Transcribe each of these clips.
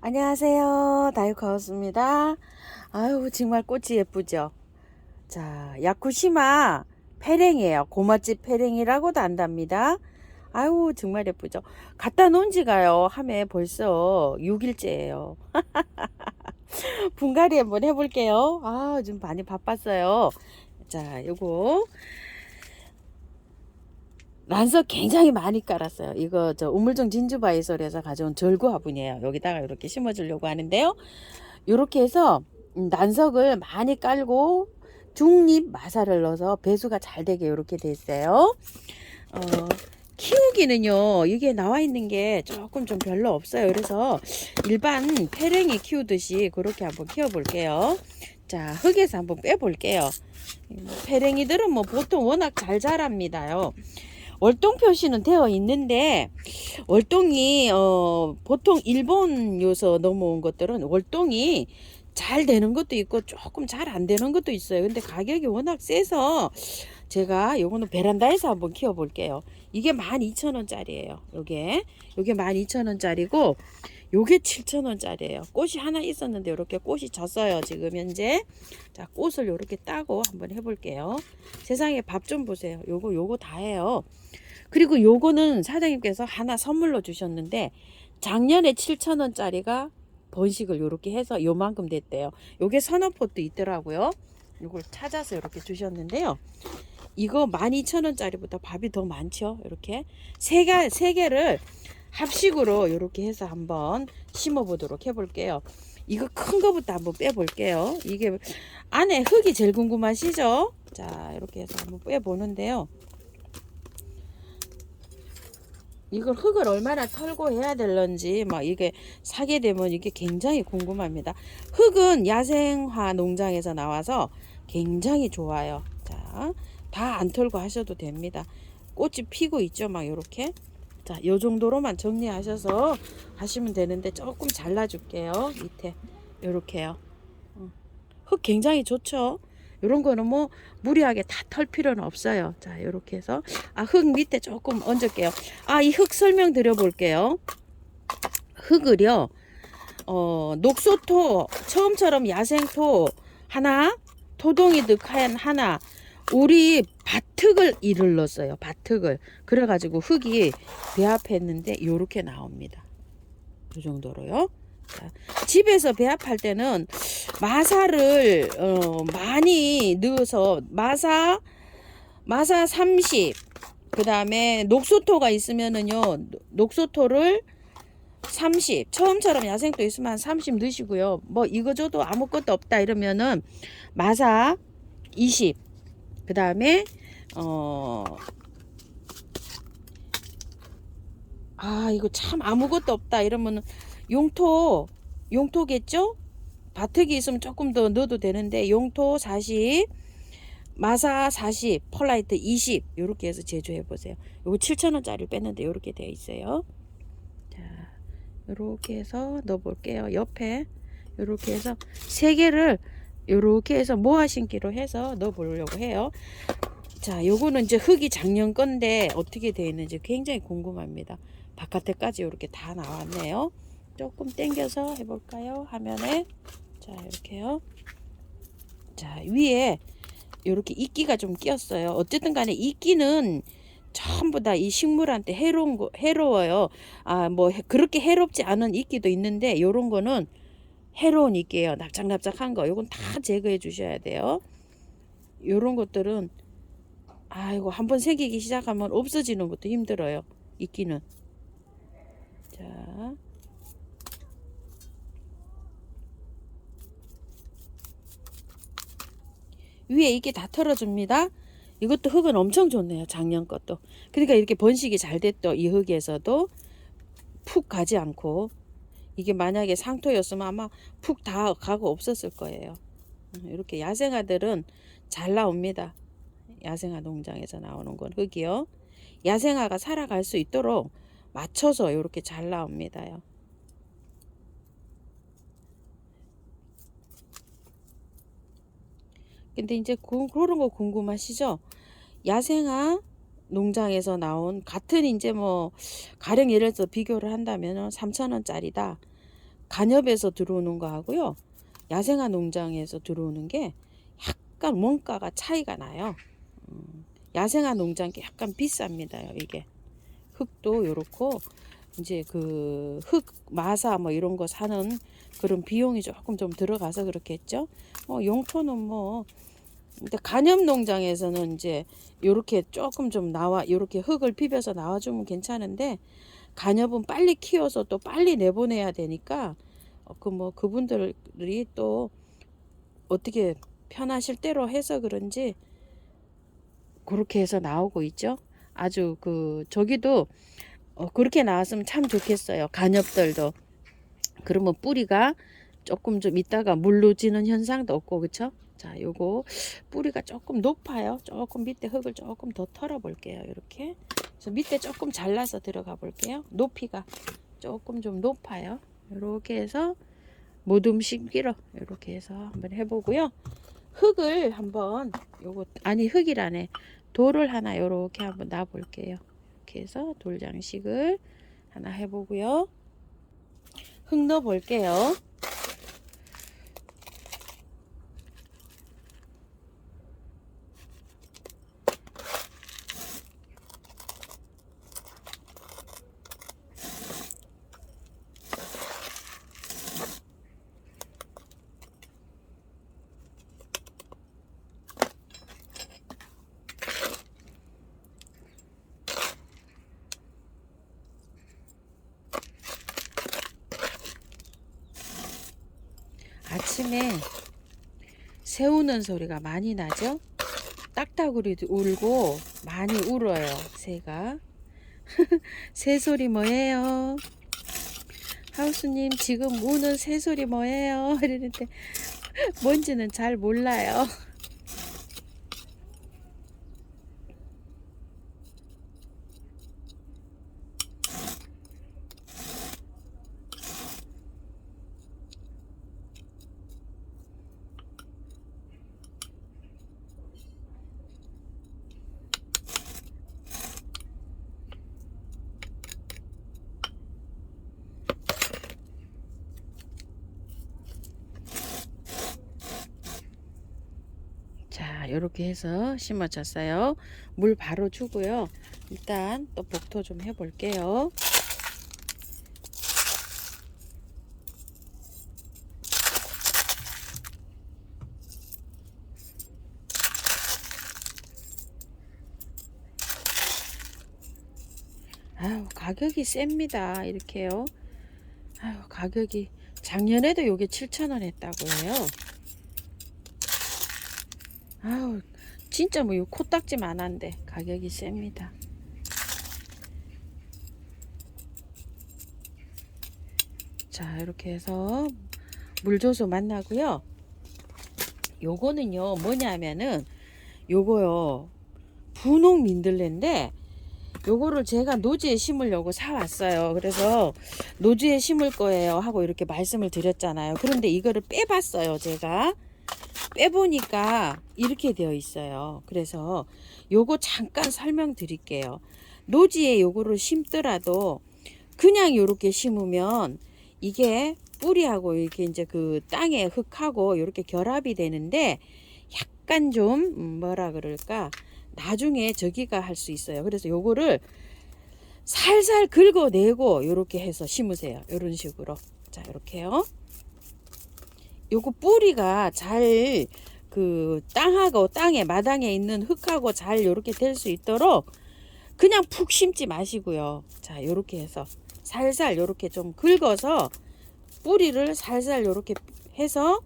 안녕하세요. 다육하우스입니다. 아유, 정말 꽃이 예쁘죠? 자, 야쿠시마 페랭이에요. 고맛집 페랭이라고도 한답니다. 아유, 정말 예쁘죠? 갖다 놓은 지가요, 함에 벌써 6일째예요. 분갈이 한번 해볼게요. 아, 좀 많이 바빴어요. 자, 요거 란석 굉장히 많이 깔았어요. 이거 저 우물정 진주바이솔에서 가져온 절구 화분이에요. 여기다가 이렇게 심어주려고 하는데요. 이렇게 해서 난석을 많이 깔고 중립 마사를 넣어서 배수가 잘 되게 이렇게 돼 있어요. 어, 키우기는요, 이게 나와 있는 게 조금 좀 별로 없어요. 그래서 일반 페랭이 키우듯이 그렇게 한번 키워 볼게요. 자, 흙에서 한번 빼 볼게요. 페랭이들은 뭐 보통 워낙 잘 자랍니다요. 월동 표시는 되어 있는데 월동이 보통 일본 요서 넘어온 것들은 월동이 잘 되는 것도 있고 조금 잘 안 되는 것도 있어요. 근데 가격이 워낙 세서 제가 요거는 베란다에서 한번 키워 볼게요. 이게 12,000원짜리예요. 요게 12,000원짜리고 요게 7,000원짜리예요. 꽃이 하나 있었는데 이렇게 꽃이 졌어요. 지금 현재. 자, 꽃을 이렇게 따고 한번 해볼게요. 세상에 밥 좀 보세요. 요거 다 해요. 그리고 요거는 사장님께서 하나 선물로 주셨는데 작년에 7,000원짜리가 번식을 요렇게 해서 요만큼 됐대요. 요게 서너폿도 있더라고요. 요걸 찾아서 이렇게 주셨는데요. 이거 12,000원짜리보다 밥이 더 많죠. 이렇게 세 개를 합식으로 이렇게 해서 한번 심어 보도록 해볼게요. 이거 큰 거부터 한번 빼볼게요. 이게 안에 흙이 제일 궁금하시죠? 자, 이렇게 해서 한번 빼보는데요. 이걸 흙을 얼마나 털고 해야 될런지 막 이게 사게 되면 이게 굉장히 궁금합니다. 흙은 야생화 농장에서 나와서 굉장히 좋아요. 자, 다 안 털고 하셔도 됩니다. 꽃이 피고 있죠, 막 요렇게. 자, 요 정도로만 정리하셔서 하시면 되는데 조금 잘라줄게요. 밑에 요렇게요. 흙 굉장히 좋죠. 이런 거는 뭐 무리하게 다 털 필요는 없어요. 자, 이렇게 해서 흙 밑에 조금 얹을게요. 이 흙 설명 드려 볼게요. 흙을요, 녹소토 처음처럼 야생토 하나, 토동이 득한 하나, 우리 밭흙을 이를 넣었어요. 밭흙을. 그래가지고 흙이 배합했는데 요렇게 나옵니다. 이 정도로요. 자, 집에서 배합할 때는 마사를 많이 넣어서 마사 30, 그 다음에 녹소토가 있으면은요, 녹소토를 30, 처음처럼 야생토 있으면 한 30 넣으시고요. 뭐 이거 줘도 아무것도 없다 이러면은 마사 20, 그 다음에 이거 참 아무것도 없다 이러면은 용토겠죠? 밭흙이 있으면 조금 더 넣어도 되는데 용토 40, 마사 40, 펄라이트 20 이렇게 해서 제조해 보세요. 요거 7,000원짜리를 뺐는데 이렇게 되어 있어요. 자, 이렇게 해서 넣어 볼게요. 옆에 이렇게 해서 세 개를 이렇게 해서 모아 심기로 해서 넣어 보려고 해요. 자, 요거는 이제 흙이 작년 건데 어떻게 되어 있는지 굉장히 궁금합니다. 바깥에까지 이렇게 다 나왔네요. 조금 당겨서 해볼까요? 화면에. 자, 이렇게요. 자, 위에 이렇게 이끼가 좀 끼었어요. 어쨌든 간에 이끼는 전부 다 이 식물한테 해로워요. 뭐 그렇게 해롭지 않은 이끼도 있는데 요런 거는 해로운 이끼예요. 납작납작한 거. 요건 다 제거해 주셔야 돼요. 요런 것들은 이거 한번 생기기 시작하면 없어지는 것도 힘들어요. 이끼는. 자, 위에 이게 다 털어줍니다. 이것도 흙은 엄청 좋네요. 작년 것도. 그러니까 이렇게 번식이 잘 됐죠. 이 흙에서도 푹 가지 않고. 이게 만약에 상토였으면 아마 푹 다 가고 없었을 거예요. 이렇게 야생화들은 잘 나옵니다. 야생화 농장에서 나오는 건 흙이요. 야생화가 살아갈 수 있도록 맞춰서 이렇게 잘 나옵니다요. 근데 이제 그런 거 궁금하시죠? 야생화 농장에서 나온 같은 이제 뭐 가령 예를 들어서 비교를 한다면 3,000원짜리다. 간협에서 들어오는 거 하고요. 야생화 농장에서 들어오는 게 약간 원가가 차이가 나요. 야생화 농장 게 약간 비쌉니다. 이게 흙도 요렇고 이제 그 흙 마사 뭐 이런 거 사는 그런 비용이 조금 좀 들어가서 그렇겠죠. 용토는 뭐 근데 간협 농장에서는 이제 요렇게 조금 좀 나와 요렇게 흙을 비벼서 나와주면 괜찮은데 간협은 빨리 키워서 또 빨리 내보내야 되니까 그 뭐 그분들이 또 어떻게 편하실 대로 해서 그런지 그렇게 해서 나오고 있죠. 아주 그 저기도 그렇게 나왔으면 참 좋겠어요. 간엽들도. 그러면 뿌리가 조금 좀 있다가 물러지는 현상도 없고 그쵸? 자, 요거 뿌리가 조금 높아요. 조금 밑에 흙을 조금 더 털어 볼게요. 이렇게. 그래서 밑에 조금 잘라서 들어가 볼게요. 높이가 조금 좀 높아요. 이렇게 해서 모둠 심기로 이렇게 해서 한번 해보고요. 흙을 한번 요거 아니 흙이라네 돌을 하나 요렇게 한번 놔 볼게요. 이렇게 해서 돌 장식을 하나 해보고요. 흙 넣어 볼게요. 아침에 새 우는 소리가 많이 나죠? 딱따구리 울고 많이 울어요. 새가. 새 소리 뭐예요? 하우스님 지금 우는 새 소리 뭐예요? 이러는데 뭔지는 잘 몰라요. 자, 이렇게 해서 심어졌어요. 물 바로 주고요. 일단 또 복토 좀 해볼게요. 아유, 가격이 셉니다. 이렇게요. 아유, 가격이 작년에도 요게 7,000원 했다고 해요. 아우 진짜 뭐 요 코딱지만한데 가격이 셉니다. 자, 이렇게 해서 물 줘서 만나고요. 요거는요 뭐냐면은 요거요 분홍 민들레인데 요거를 제가 노지에 심으려고 사왔어요. 그래서 노지에 심을 거예요 하고 이렇게 말씀을 드렸잖아요. 그런데 이거를 빼봤어요. 제가 빼보니까 이렇게 되어 있어요. 그래서 요거 잠깐 설명드릴게요. 노지에 요거를 심더라도 그냥 요렇게 심으면 이게 뿌리하고 이렇게 이제 그 땅에 흙하고 이렇게 결합이 되는데 약간 좀 뭐라 그럴까 나중에 저기가 할 수 있어요. 그래서 요거를 살살 긁어내고 요렇게 해서 심으세요. 요런 식으로. 자, 이렇게요. 요거 뿌리가 잘 그 땅하고 땅에 마당에 있는 흙하고 잘 요렇게 될 수 있도록 그냥 푹 심지 마시고요. 자, 요렇게 해서 살살 요렇게 좀 긁어서 뿌리를 살살 요렇게 해서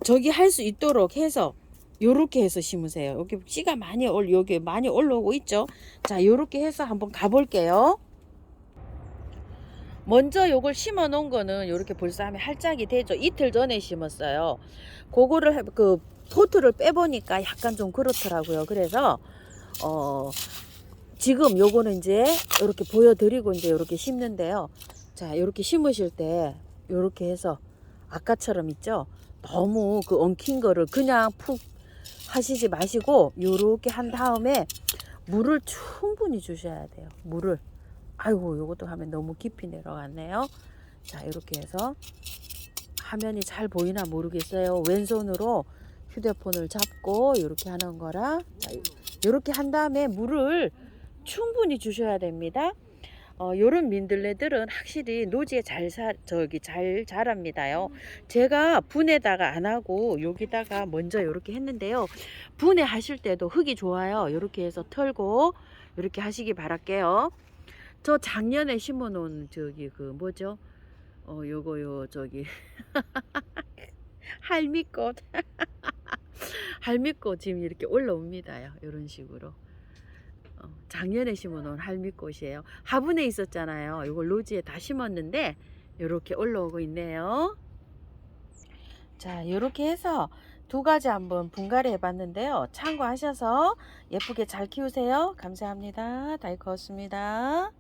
저기 할 수 있도록 해서 요렇게 해서 심으세요. 여기 씨가 많이 여기 많이 올라오고 있죠. 자, 요렇게 해서 한번 가볼게요. 먼저 요걸 심어 놓은 거는 요렇게 벌써 할짝이 되죠. 이틀 전에 심었어요. 그거를 그 포트를 빼보니까 약간 좀 그렇더라고요. 그래서 지금 요거는 이제 이렇게 보여드리고 이제 이렇게 심는데요. 자, 이렇게 심으실 때 이렇게 해서 아까처럼 있죠. 너무 그 엉킨 거를 그냥 푹 하시지 마시고 요렇게 한 다음에 물을 충분히 주셔야 돼요. 물을. 아이고, 요것도 하면 너무 깊이 내려갔네요. 자, 이렇게 해서 화면이 잘 보이나 모르겠어요. 왼손으로 휴대폰을 잡고 이렇게 하는 거라. 자, 이렇게 한 다음에 물을 충분히 주셔야 됩니다. 요런 민들레들은 확실히 노지에 잘 자랍니다요. 제가 분에다가 안 하고 여기다가 먼저 이렇게 했는데요. 분해 하실 때도 흙이 좋아요. 이렇게 해서 털고 이렇게 하시기 바랄게요. 저 작년에 심어 놓은 저기 그 뭐죠? 요거요 저기 할미꽃. 할미꽃 지금 이렇게 올라옵니다요. 이런 식으로. 작년에 심어놓은 할미꽃이에요. 화분에 있었잖아요. 이걸 노지에 다 심었는데 이렇게 올라오고 있네요. 자, 이렇게 해서 두 가지 한번 분갈이 해봤는데요. 참고하셔서 예쁘게 잘 키우세요. 감사합니다. 다이코였습니다.